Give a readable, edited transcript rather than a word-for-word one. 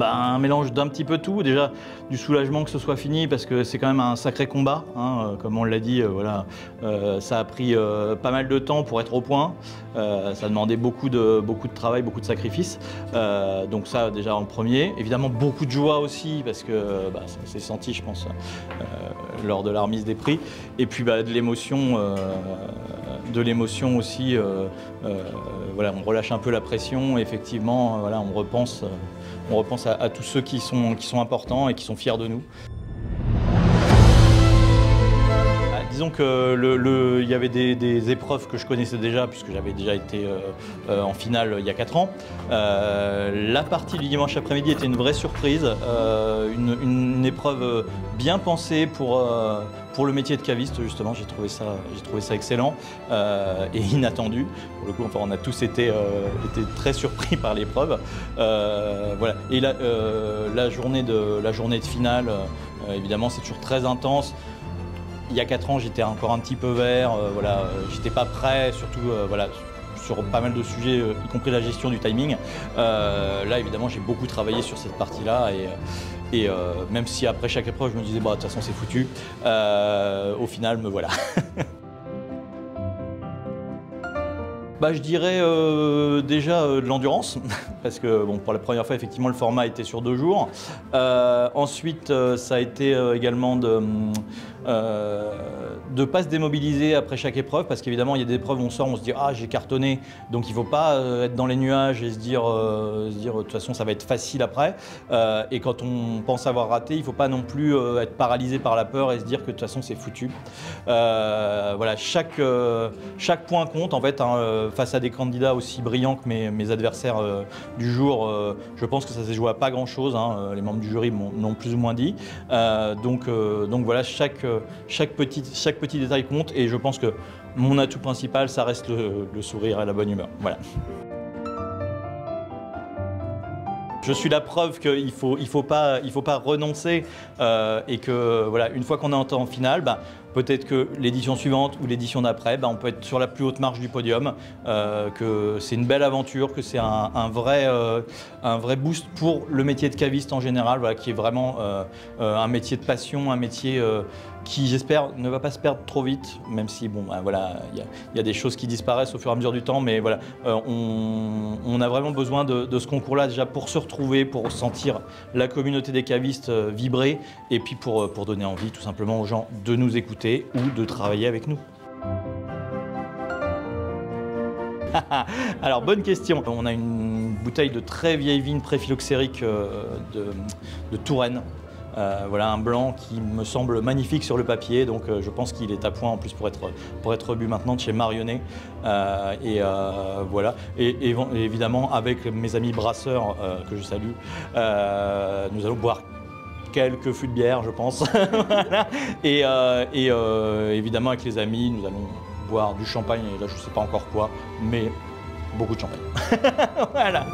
Un mélange d'un petit peu tout, déjà du soulagement que ce soit fini parce que c'est quand même un sacré combat, hein, comme on l'a dit, voilà, ça a pris pas mal de temps pour être au point, ça a demandé beaucoup de travail, beaucoup de sacrifices, donc ça déjà en premier, évidemment beaucoup de joie aussi parce que ça s'est senti je pense lors de la remise des prix, et puis de l'émotion aussi, voilà, on relâche un peu la pression, et effectivement voilà, on repense à tous ceux qui sont importants et qui sont fiers de nous. Disons qu'il y avait des épreuves que je connaissais déjà, puisque j'avais déjà été en finale il y a 4 ans. La partie du dimanche après-midi était une vraie surprise, une épreuve bien pensée pour le métier de caviste, justement. J'ai trouvé ça excellent et inattendu. Pour le coup, enfin, on a tous été très surpris par l'épreuve. Voilà. Et la journée de finale, évidemment, c'est toujours très intense. Il y a 4 ans, j'étais encore un petit peu vert, voilà, j'étais pas prêt, surtout voilà, sur pas mal de sujets, y compris la gestion du timing. Là, évidemment, j'ai beaucoup travaillé sur cette partie-là et même si après chaque épreuve, je me disais, de toute façon, c'est foutu, au final, me voilà. Je dirais déjà de l'endurance, parce que bon, pour la première fois, effectivement, le format était sur 2 jours. Ensuite, ça a été également de ne pas se démobiliser après chaque épreuve, parce qu'évidemment, il y a des épreuves où on sort, on se dit « Ah, j'ai cartonné », donc il ne faut pas être dans les nuages et se dire de toute façon, ça va être facile après. Et quand on pense avoir raté, il ne faut pas non plus être paralysé par la peur et se dire que de toute façon, c'est foutu. Voilà, chaque point compte, en fait, hein, face à des candidats aussi brillants que mes adversaires du jour, je pense que ça s'est joué à pas grand-chose, hein, les membres du jury m'ont plus ou moins dit. Donc voilà, chaque petit détail compte, et je pense que mon atout principal, ça reste le sourire et la bonne humeur. Voilà. Je suis la preuve qu'il faut pas renoncer et que voilà, une fois qu'on est en finale, peut-être que l'édition suivante ou l'édition d'après, on peut être sur la plus haute marche du podium, que c'est une belle aventure, que c'est un vrai boost pour le métier de caviste en général, voilà, qui est vraiment un métier de passion, un métier qui, j'espère, ne va pas se perdre trop vite, même si bon, voilà, il y a des choses qui disparaissent au fur et à mesure du temps, mais voilà, on a vraiment besoin de ce concours-là déjà pour se retrouver, pour sentir la communauté des cavistes vibrer, et puis pour donner envie tout simplement aux gens de nous écouter ou de travailler avec nous. Alors, bonne question. On a une bouteille de très vieille vigne pré-phylloxérique de Touraine. Voilà, un blanc qui me semble magnifique sur le papier, donc je pense qu'il est à point en plus pour être bu maintenant de chez Marionnet. Voilà, et évidemment avec mes amis brasseurs que je salue, nous allons boire quelques fûts de bière, je pense. Voilà. Et évidemment avec les amis, nous allons boire du champagne, et là je ne sais pas encore quoi, mais beaucoup de champagne. Voilà.